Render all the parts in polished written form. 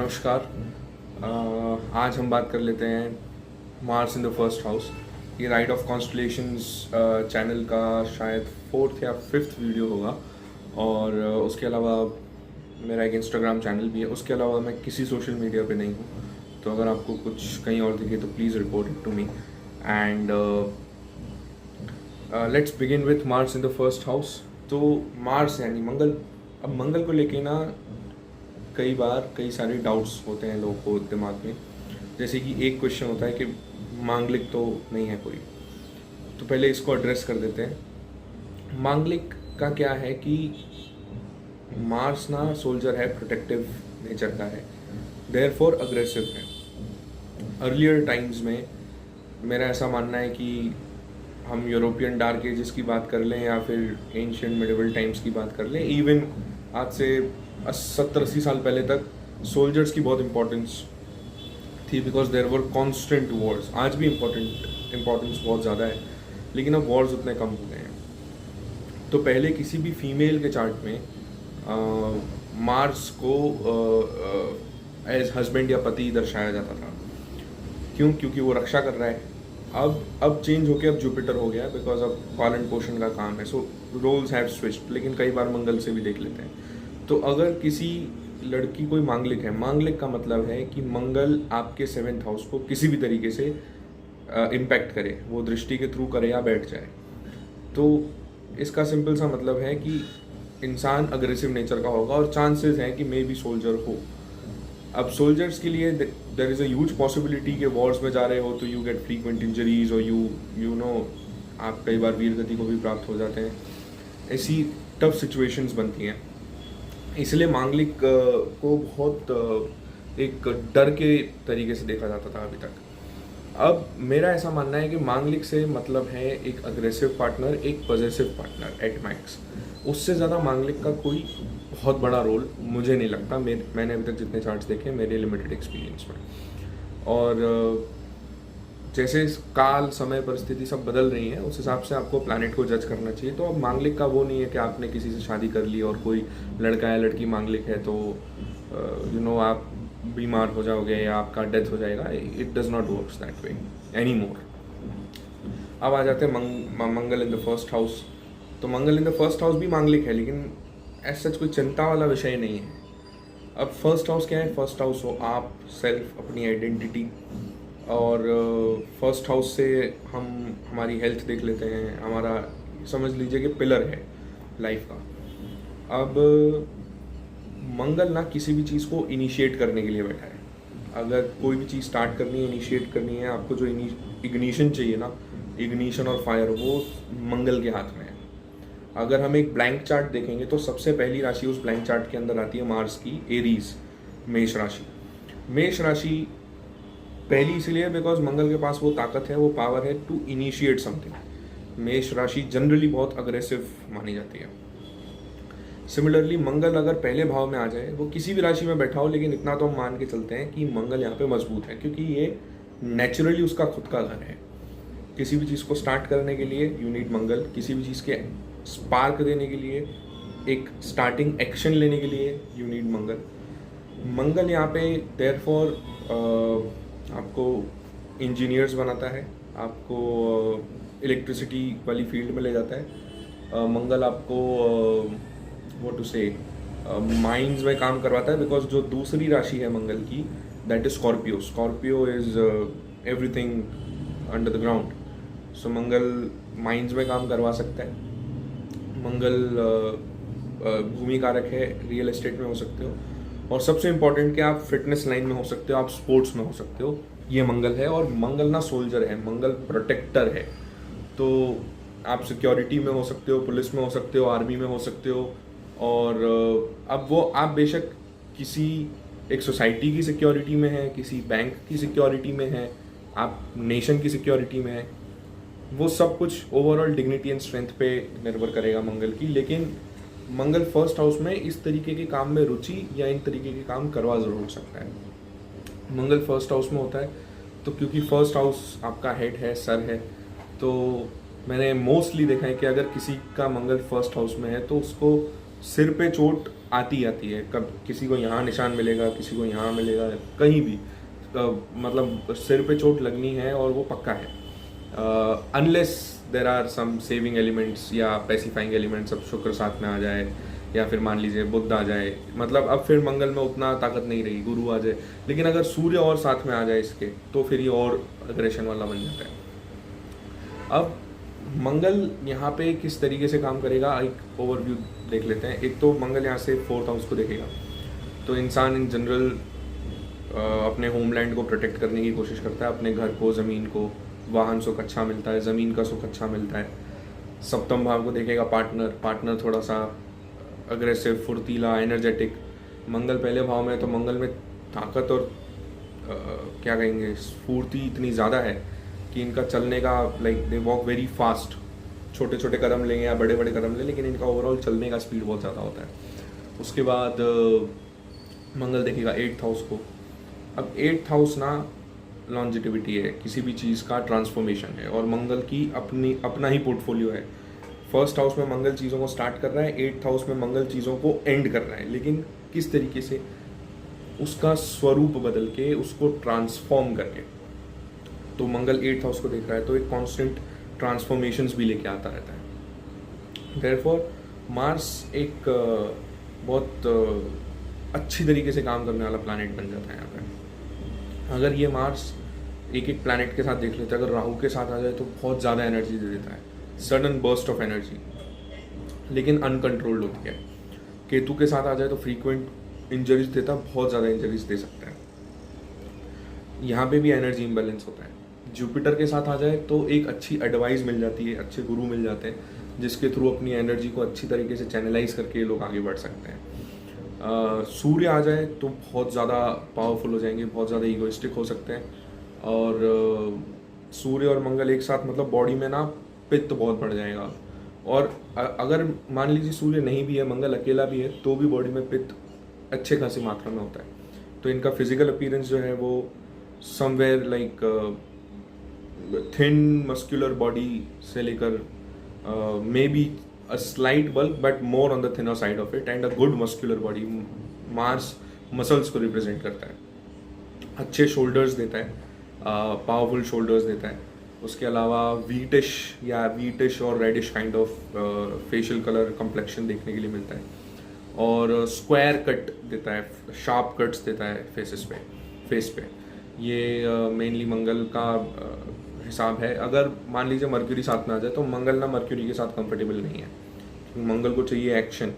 नमस्कार। आज हम बात कर लेते हैं Mars in the first house. ये राइड ऑफ कॉन्स्टलेशंस चैनल का शायद फोर्थ या फिफ्थ वीडियो होगा। और उसके अलावा मेरा एक इंस्टाग्राम चैनल भी है। उसके अलावा मैं किसी सोशल मीडिया पे नहीं हूँ, तो अगर आपको कुछ कहीं और दिखे तो please report it to me. And let's begin with Mars in the first house. तो मार्स यानी मंगल। अब मंगल को लेके ना कई बार कई सारे डाउट्स होते हैं लोगों को दिमाग में। जैसे कि एक क्वेश्चन होता है कि मांगलिक तो नहीं है कोई, तो पहले इसको एड्रेस कर देते हैं। मांगलिक का क्या है कि मार्स ना सोल्जर है, प्रोटेक्टिव नेचर का है, देयरफॉर अग्रेसिव है। अर्लियर टाइम्स में मेरा ऐसा मानना है कि हम यूरोपियन डार्क एजेस की बात कर लें या फिर एंशियंट मिडिवल टाइम्स की बात कर लें, इवन आज से 70-80 साल पहले तक सोल्जर्स की बहुत इंपॉर्टेंस थी, because there were constant wars. आज भी इम्पोर्टेंस बहुत ज़्यादा है, लेकिन अब वॉर्स उतने कम हो गए हैं। तो पहले किसी भी फीमेल के चार्ट में मार्स को एज हस्बैंड या पति दर्शाया जाता था। क्योंकि वो रक्षा कर रहा है। अब चेंज होके अब जुपिटर हो गया, बिकॉज अब पालन पोषण का काम है। सो रोल्स हैव स्विच्ड, लेकिन कई बार मंगल से भी देख लेते हैं। तो अगर किसी लड़की कोई मांगलिक है, मांगलिक का मतलब है कि मंगल आपके 7th हाउस को किसी भी तरीके से इम्पैक्ट करे, वो दृष्टि के थ्रू करे या बैठ जाए। तो इसका सिंपल सा मतलब है कि इंसान अग्रेसिव नेचर का होगा और चांसेस हैं कि मे बी सोल्जर हो। अब सोल्जर्स के लिए there is a huge possibility कि वॉर्स में जा रहे हो तो यू गेट फ्रीक्वेंट इंजरीज और यू नो आप कई बार वीर गति को भी प्राप्त हो जाते हैं। ऐसी टफ सिचुएशंस बनती हैं। इसलिए मांगलिक को बहुत एक डर के तरीके से देखा जाता था अभी तक। अब मेरा ऐसा मानना है कि मांगलिक से मतलब है एक अग्रेसिव पार्टनर, एक पॉजिटिव पार्टनर एट मैक्स। उससे ज़्यादा मांगलिक का कोई बहुत बड़ा रोल मुझे नहीं लगता। मैंने अभी तक जितने चार्ट्स देखे मेरे लिमिटेड एक्सपीरियंस में। और जैसे काल, समय, परिस्थिति सब बदल रही हैं, उस हिसाब से आपको प्लैनेट को जज करना चाहिए। तो अब मांगलिक का वो नहीं है कि आपने किसी से शादी कर ली और कोई लड़का या लड़की मांगलिक है तो आप बीमार हो जाओगे या आपका डेथ हो जाएगा। It does not works that way any more. अब आ जाते हैं मंगल इन द फर्स्ट हाउस। तो मंगल इन द फर्स्ट हाउस भी मांगलिक है, लेकिन एज सच कोई चिंता वाला विषय नहीं है। अब फर्स्ट हाउस क्या है? फर्स्ट हाउस हो आप, सेल्फ, अपनी आइडेंटिटी। और फर्स्ट हाउस से हम हमारी हेल्थ देख लेते हैं, हमारा समझ लीजिए कि पिलर है लाइफ का। अब मंगल ना किसी भी चीज़ को इनिशिएट करने के लिए बैठा है। अगर कोई भी चीज़ स्टार्ट करनी है, इनिशिएट करनी है, आपको जो इग्निशन चाहिए ना, इग्निशन और फायर, वो मंगल के हाथ में है। अगर हम एक ब्लैंक चार्ट देखेंगे तो सबसे पहली राशि उस ब्लैंक चार्ट के अंदर आती है मार्स की, एरीज, मेष राशि। मेष राशि पहली इसलिए बिकॉज मंगल के पास वो ताकत है, वो पावर है टू इनिशिएट समथिंग। मेष राशि जनरली बहुत अग्रेसिव मानी जाती है। सिमिलरली मंगल अगर पहले भाव में आ जाए, वो किसी भी राशि में बैठा हो, लेकिन इतना तो हम मान के चलते हैं कि मंगल यहाँ पे मजबूत है, क्योंकि ये नेचुरली उसका खुद का घर है। किसी भी चीज़ को स्टार्ट करने के लिए यू नीड मंगल, किसी भी चीज़ के स्पार्क देने के लिए, एक स्टार्टिंग एक्शन लेने के लिए यू नीड मंगल। मंगल यहाँ पे देयरफॉर आपको इंजीनियर्स बनाता है, आपको इलेक्ट्रिसिटी वाली फील्ड में ले जाता है। मंगल आपको व्हाट टू से माइंस में काम करवाता है, बिकॉज जो दूसरी राशि है मंगल की, that is Scorpio. Scorpio is everything under the ground. So Mangal mines में काम करवा सकता है। मंगल भूमि कारक है, रियल एस्टेट में हो सकते हो, और सबसे इम्पॉर्टेंट कि आप फिटनेस लाइन में हो सकते हो, आप स्पोर्ट्स में हो सकते हो। ये मंगल है। और मंगल ना सोल्जर है, मंगल प्रोटेक्टर है। तो आप सिक्योरिटी में हो सकते हो, पुलिस में हो सकते हो, आर्मी में हो सकते हो। और अब वो आप बेशक किसी एक सोसाइटी की सिक्योरिटी में है, किसी बैंक की सिक्योरिटी में है, आप नेशन की सिक्योरिटी में है, वो सब कुछ ओवरऑल डिग्निटी एंड स्ट्रेंथ पे निर्भर करेगा मंगल की। लेकिन मंगल फर्स्ट हाउस में इस तरीके के काम में रुचि या इन तरीके के काम करवा जरूर सकता है। मंगल फर्स्ट हाउस में होता है तो क्योंकि फर्स्ट हाउस आपका हेड है, सर है, तो मैंने मोस्टली देखा है कि अगर किसी का मंगल फर्स्ट हाउस में है तो उसको सिर पे चोट आती है। कब किसी को यहाँ निशान मिलेगा, किसी को यहाँ मिलेगा, कहीं भी मतलब सिर पे चोट लगनी है और वो पक्का है, unless there are some saving elements या पैसिफाइंग एलिमेंट्स। अब शुक्र साथ में आ जाए या फिर मान लीजिए बुध आ जाए, मतलब अब फिर मंगल में उतना ताकत नहीं रही, गुरु आ जाए। लेकिन अगर सूर्य और साथ में आ जाए इसके, तो फिर ये और अग्रेशन वाला बन जाता है। अब मंगल यहाँ पे किस तरीके से काम करेगा, एक ओवरव्यू देख लेते हैं। एक तो मंगल यहाँ से 4th हाउस को देखेगा, तो इंसान इन जनरल अपने होमलैंड को प्रोटेक्ट करने की कोशिश करता है, अपने घर को, ज़मीन को, वाहन सुख अच्छा मिलता है, ज़मीन का सुख अच्छा मिलता है। 7th भाव को देखेगा पार्टनर थोड़ा सा अग्रेसिव, फुर्तीला, एनर्जेटिक। मंगल पहले भाव में, तो मंगल में ताकत और क्या कहेंगे, स्फूर्ति इतनी ज़्यादा है कि इनका चलने का like they walk very fast. छोटे छोटे कदम लें या बड़े बड़े कदम लें, लेकिन इनका ओवरऑल चलने का स्पीड बहुत ज़्यादा होता है। उसके बाद मंगल देखेगा 8th हाउस को। अब 8th हाउस ना लॉन्जिटिविटी है, किसी भी चीज़ का ट्रांसफॉर्मेशन है, और मंगल की अपना ही पोर्टफोलियो है। 1st हाउस में मंगल चीज़ों को स्टार्ट कर रहा है, 8th हाउस में मंगल चीज़ों को एंड कर रहा है, लेकिन किस तरीके से, उसका स्वरूप बदल के, उसको ट्रांसफॉर्म करके। तो मंगल 8th हाउस को देख रहा है, तो एक कांस्टेंट ट्रांसफॉर्मेशंस भी लेके आता रहता है। देयरफॉर मार्स एक बहुत अच्छी तरीके से काम करने वाला प्लैनेट बन जाता है यहाँ पे। अगर ये मार्स एक एक प्लैनेट के साथ देख लेते हैं, अगर राहु के साथ आ जाए तो बहुत ज़्यादा एनर्जी दे देता है, सडन बर्स्ट ऑफ एनर्जी, लेकिन अनकंट्रोल्ड होती है। केतु के साथ आ जाए तो फ्रीक्वेंट इंजरीज देता है, बहुत ज़्यादा इंजरीज दे सकता है। यहाँ पे भी एनर्जी इम्बैलेंस होता है। जुपिटर के साथ आ जाए तो एक अच्छी एडवाइस मिल जाती है, अच्छे गुरु मिल जाते हैं, जिसके थ्रू अपनी एनर्जी को अच्छी तरीके से चैनलाइज करके ये लोग आगे बढ़ सकते हैं। सूर्य आ जाए तो बहुत ज़्यादा पावरफुल हो जाएंगे, बहुत ज़्यादा ईगोइस्टिक हो सकते हैं। और सूर्य और मंगल एक साथ, मतलब बॉडी में ना पित्त बहुत बढ़ जाएगा। और अगर मान लीजिए सूर्य नहीं भी है, मंगल अकेला भी है, तो भी बॉडी में पित्त अच्छे खासी मात्रा में होता है। तो इनका फिजिकल अपीयरेंस जो है वो somewhere like thin muscular body से लेकर may be a slight bulk but more on the thinner side of it and a good muscular body. Mars muscles को रिप्रेजेंट करता है, अच्छे शोल्डर्स देता है, पावरफुल शोल्डर्स देता है। उसके अलावा वीटिश और reddish kind of facial colour complexion देखने के लिए मिलता है, और स्क्वायर कट देता है, शार्प कट्स देता है फेस पे। ये मेनली मंगल का हिसाब है। अगर मान लीजिए मर्क्यूरी साथ में आ जाए तो मंगल ना मर्क्यूरी के साथ कंफर्टेबल नहीं है, क्योंकि मंगल को चाहिए एक्शन,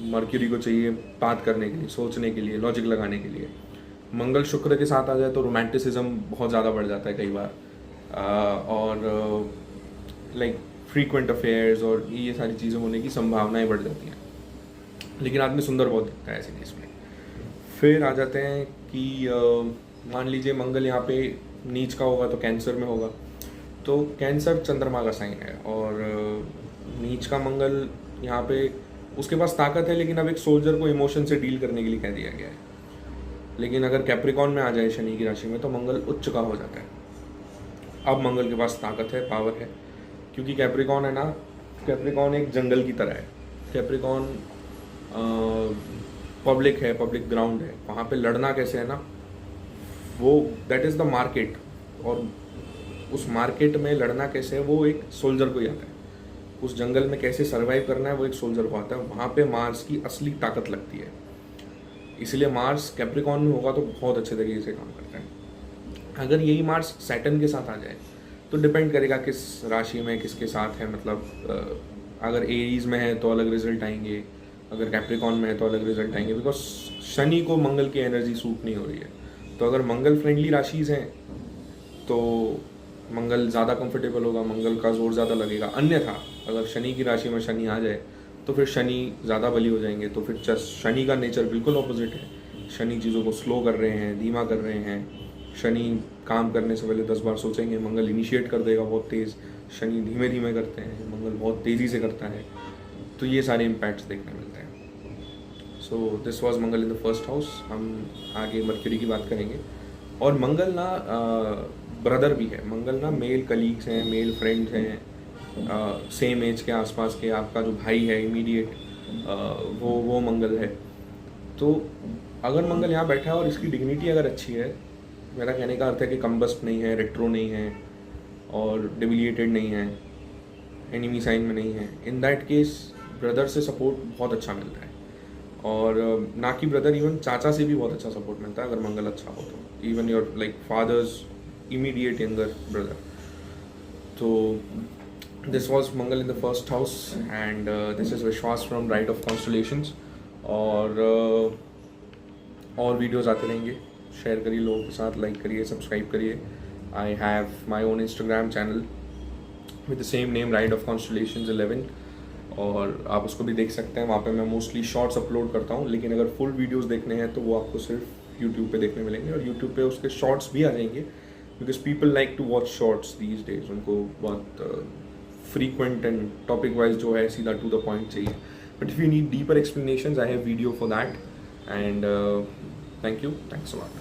मर्क्यूरी को चाहिए बात करने के लिए, सोचने के लिए, लॉजिक लगाने के लिए। मंगल शुक्र के साथ आ जाए तो रोमांटिसिज्म बहुत ज़्यादा बढ़ जाता है कई बार, और लाइक फ्रीक्वेंट अफेयर्स और ये सारी चीज़ें होने की संभावनाएं बढ़ जाती हैं। लेकिन आदमी सुंदर बहुत दिखता है ऐसे केस में। फिर आ जाते हैं कि मान लीजिए मंगल यहाँ पे नीच का होगा तो कैंसर में होगा, तो कैंसर चंद्रमा का साइन है, और नीच का मंगल यहाँ पे उसके पास ताकत है, लेकिन अब एक सोल्जर को इमोशन से डील करने के लिए कह दिया गया है। लेकिन अगर कैप्रिकॉन में आ जाए शनि की राशि में तो मंगल उच्च का हो जाता है। अब मंगल के पास ताकत है, पावर है, क्योंकि कैप्रिकॉन है ना, कैप्रिकॉन एक जंगल की तरह है। कैप्रिकॉन पब्लिक है, पब्लिक ग्राउंड है, वहाँ पे लड़ना कैसे है ना, वो दैट इज़ द मार्केट, और उस मार्केट में लड़ना कैसे है वो एक सोल्जर को ही आता है। उस जंगल में कैसे सर्वाइव करना है वो एक सोल्जर को आता है। वहाँ पे मार्स की असली ताकत लगती है, इसलिए मार्स कैप्रिकॉन में होगा तो बहुत अच्छे तरीके से काम करता है। अगर यही मार्स सैटर्न के साथ आ जाए तो डिपेंड करेगा किस राशि में किसके साथ है, मतलब अगर एरीज में है तो अलग रिजल्ट आएंगे, अगर कैप्रिकॉन में है तो अलग रिजल्ट आएंगे, बिकॉज शनि को मंगल की एनर्जी सूट नहीं हो रही है। तो अगर मंगल फ्रेंडली राशिज हैं तो मंगल ज़्यादा कंफर्टेबल होगा, मंगल का जोर ज़्यादा लगेगा। अन्यथा अगर शनि की राशि में शनि आ जाए तो फिर शनि ज़्यादा बली हो जाएंगे, तो फिर शनि का नेचर बिल्कुल ऑपोजिट है। शनि चीज़ों को स्लो कर रहे हैं, धीमा कर रहे हैं। शनि काम करने से पहले 10 बार सोचेंगे, मंगल इनिशिएट कर देगा बहुत तेज़, शनि धीमे धीमे करते हैं, मंगल बहुत तेज़ी से करता है। तो ये सारे इम्पैक्ट्स देखने मिलते हैं। So this was Mangal in the first house. हम आगे मर्क्यूरी की बात करेंगे। और मंगल ना ब्रदर भी है, मंगल ना मेल कलीग्स हैं, मेल फ्रेंड्स हैं, सेम एज के आसपास के, आपका जो भाई है इमीडिएट, वो मंगल है। तो अगर मंगल यहाँ बैठा है और इसकी डिग्निटी अगर अच्छी है, मेरा कहने का अर्थ है कि कम्बस्ट नहीं है, रेट्रो नहीं है और डिविलिएटेड नहीं है, एनिमी साइन में नहीं है, इन दैट केस ब्रदर से सपोर्ट बहुत अच्छा मिलता है। और ना कि ब्रदर, इवन चाचा से भी बहुत अच्छा सपोर्ट मिलता है अगर मंगल अच्छा हो तो, even your like father's immediate younger brother. तो this was Mangal in the first house and this is Vishwas from right of constellations. और वीडियोज़ आते रहेंगे, शेयर करिए लोगों के साथ, लाइक करिए, सब्सक्राइब करिए। I have my own Instagram channel with the same name, ride of constellations 11, और आप उसको भी देख सकते हैं। वहाँ पे मैं मोस्टली शॉर्ट्स अपलोड करता हूँ, लेकिन अगर फुल वीडियोस देखने हैं तो वो आपको सिर्फ यूट्यूब पे देखने मिलेंगे, और यूट्यूब पे उसके शॉर्ट्स भी आ जाएंगे, because people like to watch shorts these days. उनको बहुत फ्रीक्वेंट एंड टॉपिक वाइज जो है सीधा टू द पॉइंट चाहिए। But if you need deeper explanations, I have video for that, and thanks a lot.